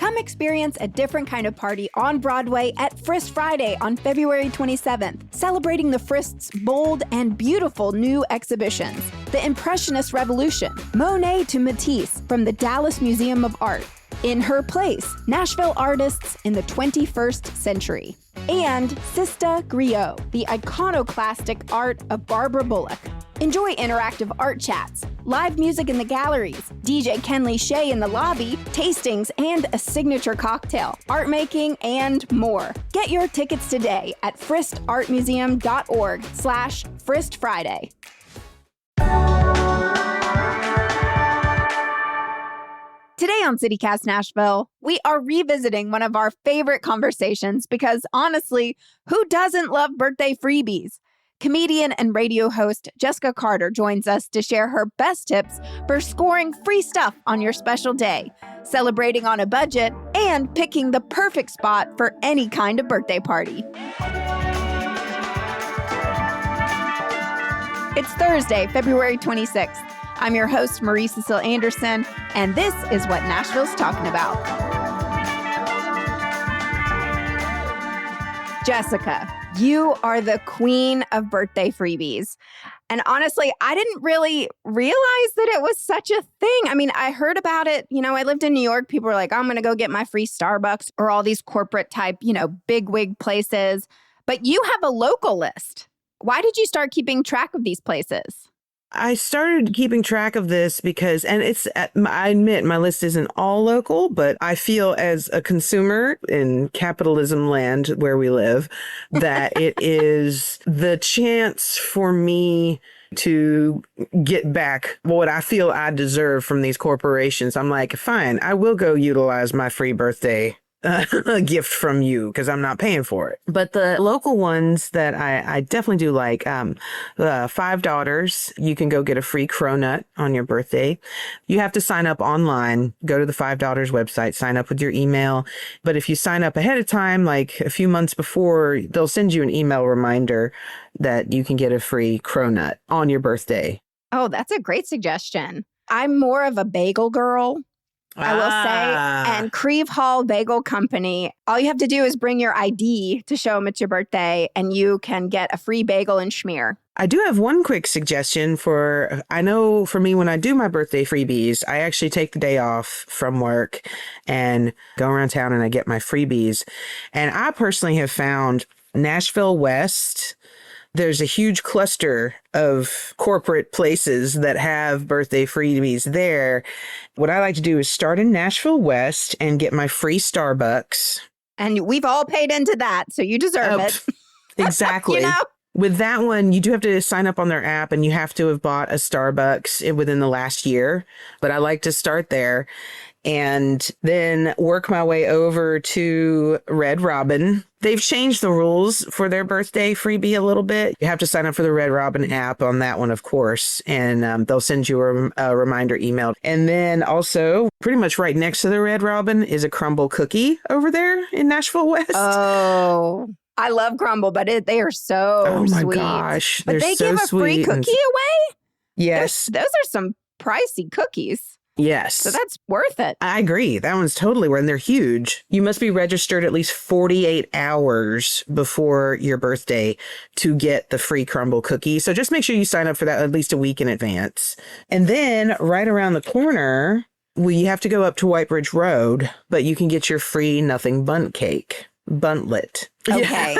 Come experience a different kind of party on Broadway at Frist Friday on February 27th, celebrating the Frist's bold and beautiful new exhibitions. The Impressionist Revolution, Monet to Matisse from the Dallas Museum of Art. In Her Place, Nashville artists in the 21st century. And Sista Griot, the iconoclastic art of Barbara Bullock. Enjoy interactive art chats, live music in the galleries, DJ Kenley Shea in the lobby, tastings, and a signature cocktail, art making, and more. Get your tickets today at fristartmuseum.org/FristFriday. Today on CityCast Nashville, we are revisiting one of our favorite conversations because honestly, who doesn't love birthday freebies? Comedian and radio host Jessica Carter joins us to share her best tips for scoring free stuff on your special day, celebrating on a budget, and picking the perfect spot for any kind of birthday party. It's Thursday, February 26th. I'm your host, Marie Cecile Anderson, and this is what Nashville's talking about. Jessica, you are the queen of birthday freebies. And honestly, I didn't really realize that it was such a thing. I mean, I heard about it. I lived in New York. People were like, I'm going to go get my free Starbucks or all these corporate type, bigwig places. But you have a local list. Why did you start keeping track of these places? I started keeping track of this because, and I admit my list isn't all local, but I feel as a consumer in capitalism land where we live, that it is the chance for me to get back what I feel I deserve from these corporations. I'm like, fine, I will go utilize my free birthday gift from you because I'm not paying for it. But the local ones that I definitely do like, Five Daughters, you can go get a free cronut on your birthday. You have to sign up online, go to the Five Daughters website, sign up with your email. But if you sign up ahead of time, like a few months before, they'll send you an email reminder that you can get a free cronut on your birthday. Oh, that's a great suggestion. I'm more of a bagel girl, I will say. And Creve Hall Bagel Company, all you have to do is bring your ID to show them it's your birthday, and you can get a free bagel and schmear. I do have one quick suggestion I know for me, when I do my birthday freebies, I actually take the day off from work and go around town and I get my freebies. And I personally have found Nashville West, there's a huge cluster of corporate places that have birthday freebies there. What I like to do is start in Nashville West and get my free Starbucks. And we've all paid into that, so you deserve it. Exactly. With that one, you do have to sign up on their app and you have to have bought a Starbucks within the last year. But I like to start there and then work my way over to Red Robin. They've changed the rules for their birthday freebie a little bit. You have to sign up for the Red Robin app on that one, of course, and they'll send you a reminder email. And then also, pretty much right next to the Red Robin is a crumble cookie over there in Nashville West. Oh, I love crumble, but they are so sweet. Oh my gosh, but they give a free cookie away? Yes. Those are some pricey cookies. Yes. So that's worth it. I agree. That one's totally worth it. And they're huge. You must be registered at least 48 hours before your birthday to get the free crumble cookie. So just make sure you sign up for that at least a week in advance. And then right around the corner, we have to go up to White Bridge Road, but you can get your free nothing bundt cake. Buntlet. Okay.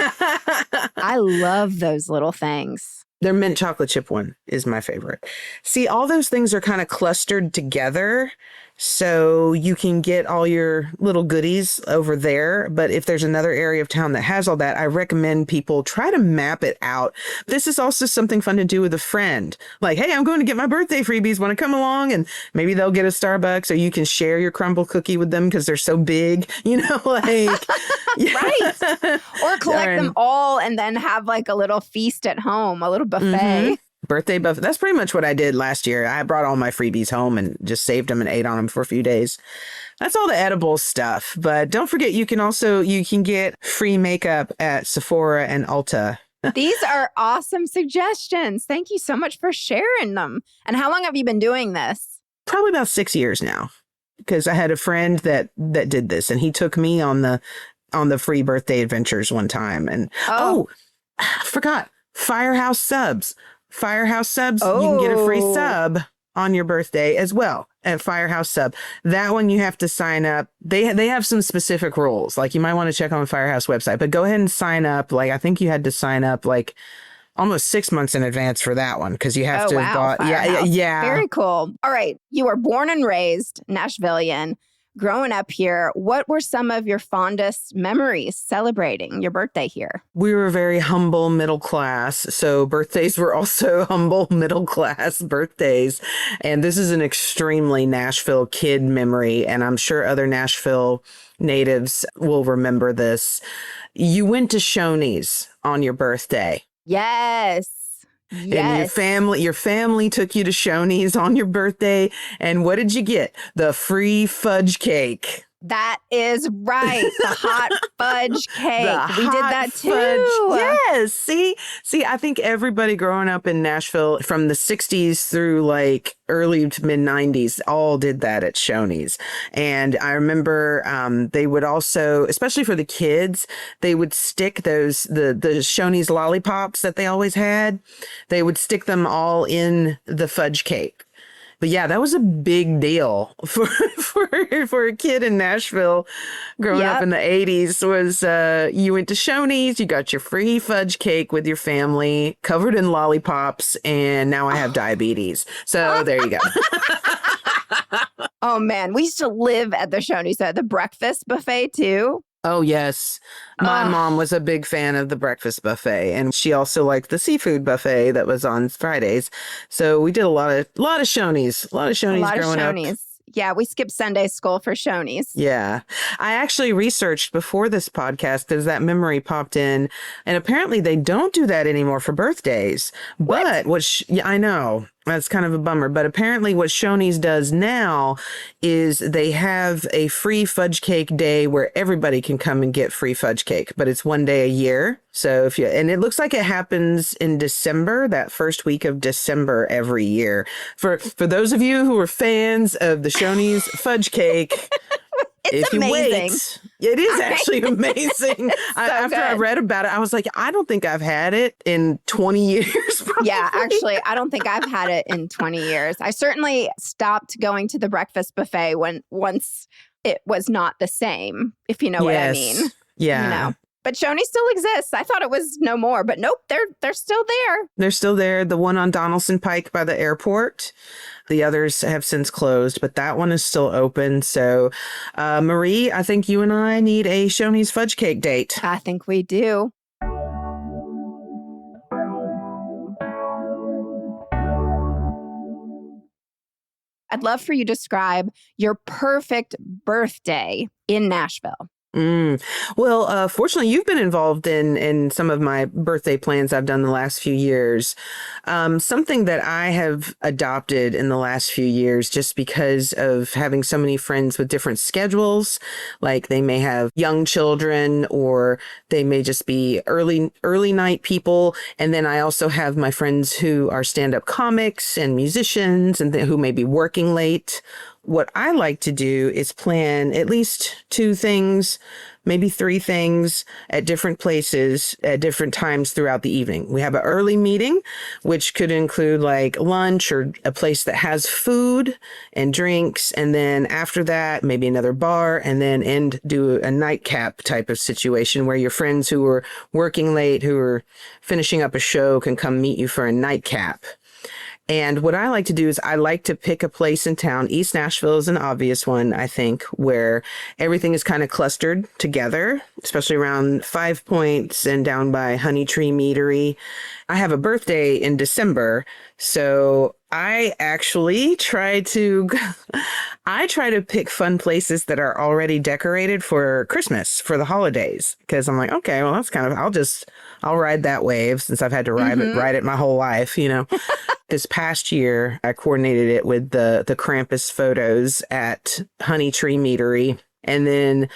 I love those little things. Their mint chocolate chip one is my favorite. See, all those things are kind of clustered together, so you can get all your little goodies over there. But if there's another area of town that has all that, I recommend people try to map it out. This is also something fun to do with a friend. Like, hey, I'm going to get my birthday freebies. Want to come along? And maybe they'll get a Starbucks, or you can share your crumble cookie with them because they're so big, like. Right. Or collect them all and then have like a little feast at home, a little buffet. Mm-hmm. Birthday buffet. That's pretty much what I did last year. I brought all my freebies home and just saved them and ate on them for a few days. That's all the edible stuff. But don't forget, you can get free makeup at Sephora and Ulta. These are awesome suggestions. Thank you so much for sharing them. And how long have you been doing this? Probably about 6 years now. because I had a friend that did this, and he took me on the free birthday adventures one time. And I forgot Firehouse Subs. Firehouse Subs, you can get a free sub on your birthday as well at Firehouse Sub. That one you have to sign up. They have some specific rules. Like, you might want to check on the Firehouse website, but go ahead and sign up. Like, I think you had to sign up like almost 6 months in advance for that one, because you have to have bought. Yeah. Very cool. All right. You were born and raised Nashvilleian. Growing up here, what were some of your fondest memories celebrating your birthday here? We were very humble middle class. So birthdays were also humble middle class birthdays. And this is an extremely Nashville kid memory. And I'm sure other Nashville natives will remember this. You went to Shoney's on your birthday. Yes. And your family took you to Shoney's on your birthday. And what did you get? The free fudge cake. That is right. The hot fudge cake. We did that too. Yes. See, I think everybody growing up in Nashville from the 60s through like early to mid 90s all did that at Shoney's. And I remember they would also, especially for the kids, they would stick those, the Shoney's lollipops that they always had. They would stick them all in the fudge cake. But yeah, that was a big deal for a kid in Nashville growing up in the 80s. Was you went to Shoney's, you got your free fudge cake with your family, covered in lollipops, and now I have diabetes. So there you go. Oh, man. We used to live at the Shoney's at the breakfast buffet, too. Oh, yes. My mom was a big fan of the breakfast buffet, and she also liked the seafood buffet that was on Fridays. So we did a lot of Shoney's growing up. Yeah, we skipped Sunday school for Shoney's. Yeah. I actually researched before this podcast because that memory popped in, and apparently they don't do that anymore for birthdays. But I know. That's kind of a bummer. But apparently what Shoney's does now is they have a free fudge cake day where everybody can come and get free fudge cake, but it's one day a year. So and it looks like it happens in December, that first week of December every year. For those of you who are fans of the Shoney's fudge cake, It's amazing. It is actually amazing. After I read about it, I was like, I don't think I've had it in 20 years. Probably. Yeah, actually, I don't think I've had it in 20 years. I certainly stopped going to the breakfast buffet once it was not the same, if you know what I mean. Yeah. You know. But Shoney still exists. I thought it was no more, but nope, they're still there. They're still there. The one on Donaldson Pike by the airport. The others have since closed, but that one is still open. So, Marie, I think you and I need a Shoney's fudge cake date. I think we do. I'd love for you to describe your perfect birthday in Nashville. Well, fortunately, you've been involved in some of my birthday plans I've done the last few years. Something that I have adopted in the last few years, just because of having so many friends with different schedules, like they may have young children or they may just be early night people. And then I also have my friends who are stand-up comics and musicians and who may be working late. What I like to do is plan at least 2 things, maybe 3 things at different places at different times throughout the evening. We have an early meeting, which could include like lunch or a place that has food and drinks. And then after that, maybe another bar, and then do a nightcap type of situation where your friends who are working late, who are finishing up a show, can come meet you for a nightcap. And what I like to do is I like to pick a place in town. East Nashville is an obvious one, I think, where everything is kind of clustered together, especially around Five Points and down by Honey Tree Meadery. I have a birthday in December, so I actually try to pick fun places that are already decorated for Christmas, for the holidays, because I'm like, okay, well, that's kind of, I'll ride that wave since I've had to ride it my whole life, you know. This past year, I coordinated it with the Krampus photos at Honey Tree Meadery. And then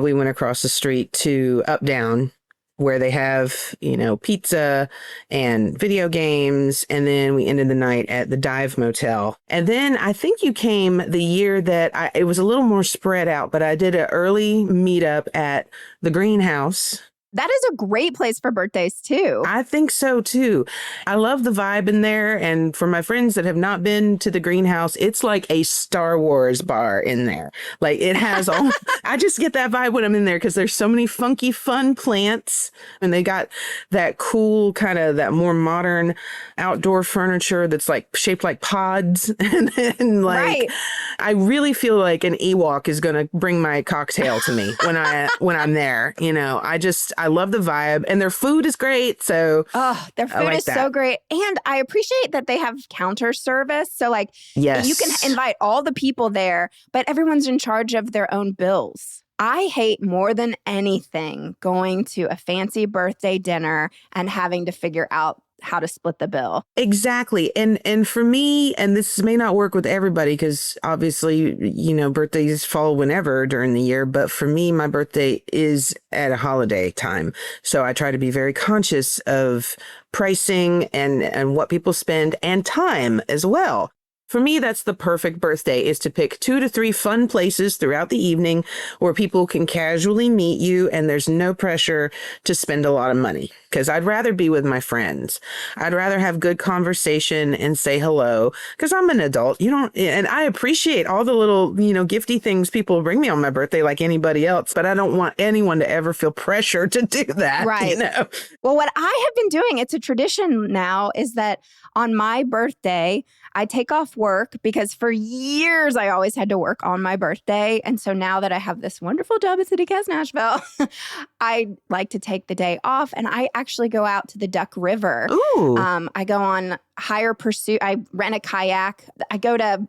we went across the street to Up Down where they have, pizza and video games. And then we ended the night at the Dive Motel. And then I think you came the year that it was a little more spread out, but I did an early meetup at the Greenhouse. That is a great place for birthdays, too. I think so, too. I love the vibe in there. And for my friends that have not been to the Greenhouse, it's like a Star Wars bar in there. Like it has all, I just get that vibe when I'm in there because there's so many funky, fun plants. And they got that cool kind of that more modern outdoor furniture that's like shaped like pods. and like, right. I really feel like an Ewok is going to bring my cocktail to me when I'm there. I love the vibe and their food is great. So their food is so great. And I appreciate that they have counter service. So like yes. You can invite all the people there, but everyone's in charge of their own bills. I hate more than anything going to a fancy birthday dinner and having to figure out how to split the bill. Exactly. And for me, and this may not work with everybody because obviously, birthdays fall whenever during the year. But for me, my birthday is at a holiday time. So I try to be very conscious of pricing and what people spend and time as well. For me, that's the perfect birthday, is to pick 2 to 3 fun places throughout the evening where people can casually meet you and there's no pressure to spend a lot of money. Because I'd rather be with my friends. I'd rather have good conversation and say hello because I'm an adult. And I appreciate all the little, gifty things people bring me on my birthday like anybody else. But I don't want anyone to ever feel pressure to do that. Right. Well, what I have been doing, it's a tradition now, is that on my birthday, I take off work because for years I always had to work on my birthday. And so now that I have this wonderful job at CityCast Nashville, I like to take the day off and I actually go out to the Duck River. Ooh. I go on higher pursuit. I rent a kayak. I go to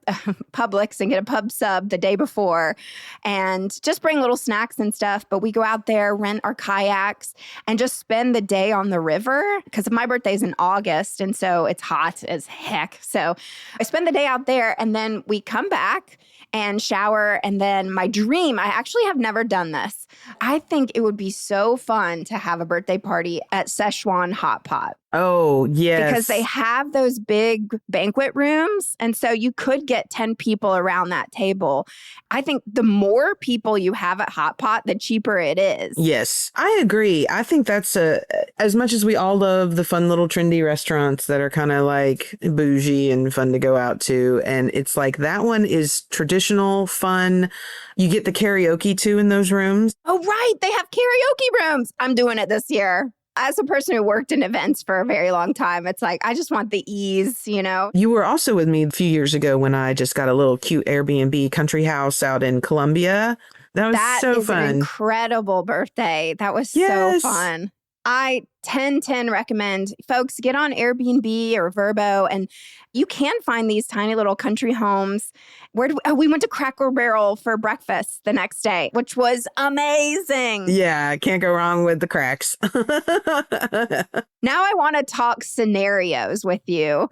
Publix and get a pub sub the day before and just bring little snacks and stuff. But we go out there, rent our kayaks and just spend the day on the river because my birthday's in August. And so it's hot as heck. So I spend the day out there and then we come back and shower. And then my dream, I actually have never done this. I think it would be so fun to have a birthday party at Szechuan Hot Pot. Oh, yes. Because they have those big banquet rooms. And so you could get 10 people around that table. I think the more people you have at Hot Pot, the cheaper it is. Yes, I agree. I think that's as much as we all love the fun little trendy restaurants that are kind of like bougie and fun to go out to. And it's like that one is traditional, fun. You get the karaoke too in those rooms. Oh, right. They have karaoke rooms. I'm doing it this year. As a person who worked in events for a very long time, it's like, I just want the ease, You were also with me a few years ago when I just got a little cute Airbnb country house out in Columbia. That was so fun. An incredible birthday. That was so fun. I 10/10 recommend folks get on Airbnb or Vrbo, and you can find these tiny little country homes. We went to Cracker Barrel for breakfast the next day, which was amazing. Yeah, can't go wrong with the cracks. Now I want to talk scenarios with you.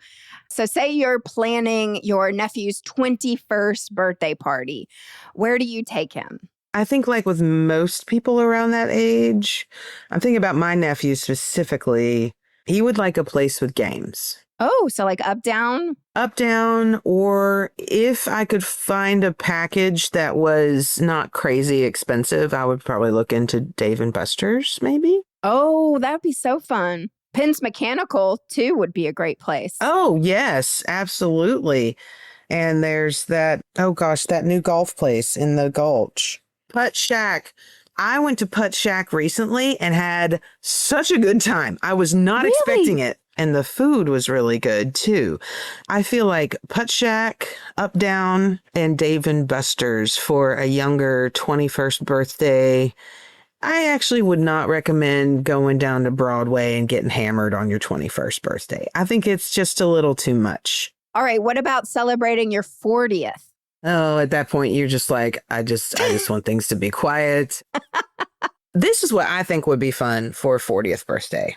So say you're planning your nephew's 21st birthday party. Where do you take him? I think like with most people around that age, I'm thinking about my nephew specifically, he would like a place with games. Oh, so like up, down? Up, down, or if I could find a package that was not crazy expensive, I would probably look into Dave & Buster's maybe. Oh, that'd be so fun. Penn's Mechanical too would be a great place. Oh, yes, absolutely. And there's that new golf place in the Gulch. Putt Shack. I went to Putt Shack recently and had such a good time. I was not expecting it. And the food was really good too. I feel like Putt Shack, Up Down, and Dave & Buster's for a younger 21st birthday. I actually would not recommend going down to Broadway and getting hammered on your 21st birthday. I think it's just a little too much. All right. What about celebrating your 40th? Oh, at that point, you're just like, I just want things to be quiet. This is what I think would be fun for a 40th birthday.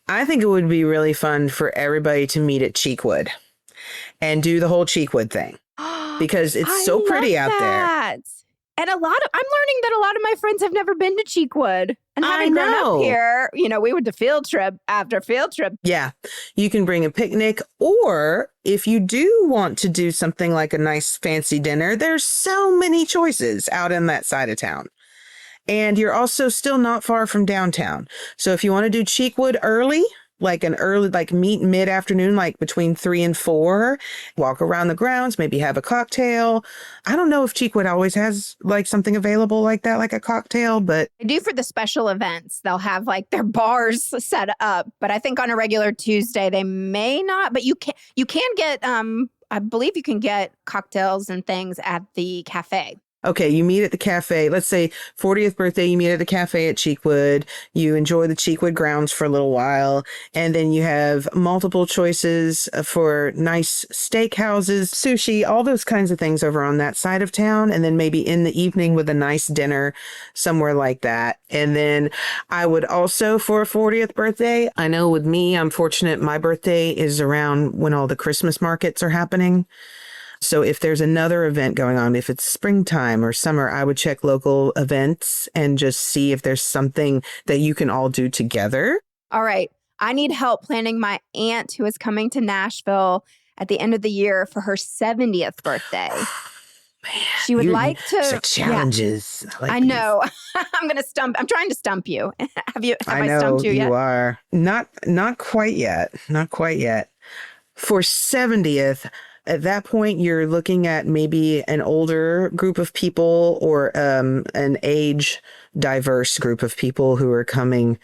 I think it would be really fun for everybody to meet at Cheekwood and do the whole Cheekwood thing because it's so pretty out there. And I'm learning that a lot of my friends have never been to Cheekwood. And having grown up here, we went to field trip after field trip. Yeah, you can bring a picnic, or if you do want to do something like a nice fancy dinner, there's so many choices out in that side of town. And you're also still not far from downtown. So if you want to do Cheekwood early, meet mid-afternoon, like between 3 and 4, walk around the grounds, maybe have a cocktail. I don't know if Cheekwood always has like something available like that, like a cocktail, but they do for the special events. They'll have like their bars set up, but I think on a regular Tuesday they may not, but you can get, I believe you can get cocktails and things at the cafe. Okay, you meet at the cafe. Let's say 40th birthday, you meet at the cafe at Cheekwood. You enjoy the Cheekwood grounds for a little while. And then you have multiple choices for nice steakhouses, sushi, all those kinds of things over on that side of town. And then maybe in the evening with a nice dinner somewhere like that. And then I would also, for a 40th birthday, I know with me, I'm fortunate my birthday is around when all the Christmas markets are happening. So if there's another event going on, if it's springtime or summer, I would check local events and just see if there's something that you can all do together. All right. I need help planning my aunt who is coming to Nashville at the end of the year for her 70th birthday. Man, she would like to such challenges. Yeah. I know. I'm trying to stump you. Have I stumped you yet? You are. Not quite yet. Not quite yet. For 70th, at that point, you're looking at maybe an older group of people or an age diverse group of people who are coming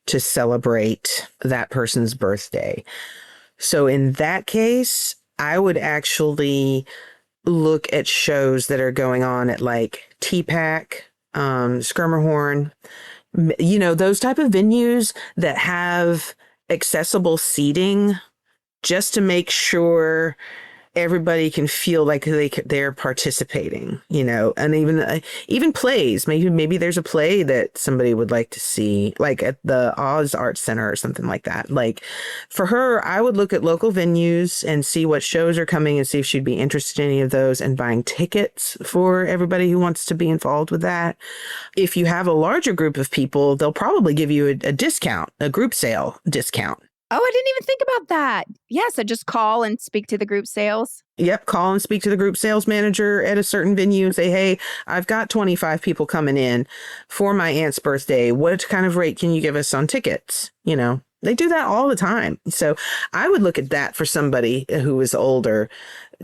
to celebrate that person's birthday. So in that case, I would actually look at shows that are going on at like T-Pack, Skirmerhorn, those type of venues that have accessible seating just to make sure everybody can feel like they're participating, and even plays. Maybe there's a play that somebody would like to see, like at the Oz Arts Center or something like that. Like for her, I would look at local venues and see what shows are coming and see if she'd be interested in any of those and buying tickets for everybody who wants to be involved with that. If you have a larger group of people, they'll probably give you a discount, a group sale discount. Oh, I didn't even think about that. Yeah, so just call and speak to the group sales. Yep, call and speak to the group sales manager at a certain venue and say, hey, I've got 25 people coming in for my aunt's birthday. What kind of rate can you give us on tickets? They do that all the time. So I would look at that for somebody who is older,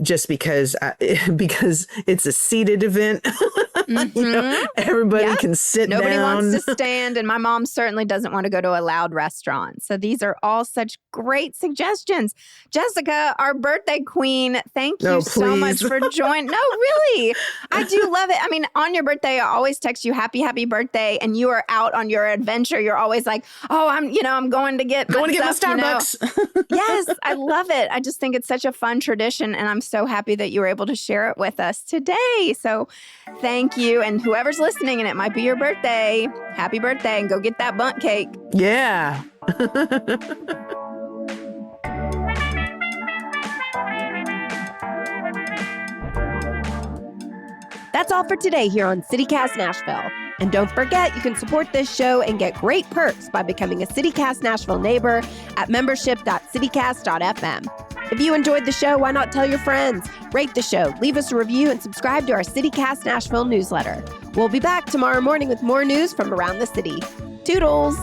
just because it's a seated event. Mm-hmm. Everybody can sit down. Nobody wants to stand, and my mom certainly doesn't want to go to a loud restaurant. So these are all such great suggestions. Jessica, our birthday queen, thank you so much for joining. No, really. I do love it. I mean, on your birthday, I always text you happy birthday, and you are out on your adventure. You're always like, oh, I'm going to get my Starbucks. Yes, I love it. I just think it's such a fun tradition, and I'm so happy that you were able to share it with us today. So thank you. And whoever's listening, and it might be your birthday, happy birthday, and go get that bundt cake. Yeah. That's all for today here on CityCast Nashville. And don't forget, you can support this show and get great perks by becoming a CityCast Nashville neighbor at membership.citycast.fm. If you enjoyed the show, why not tell your friends? Rate the show, leave us a review, and subscribe to our CityCast Nashville newsletter. We'll be back tomorrow morning with more news from around the city. Toodles!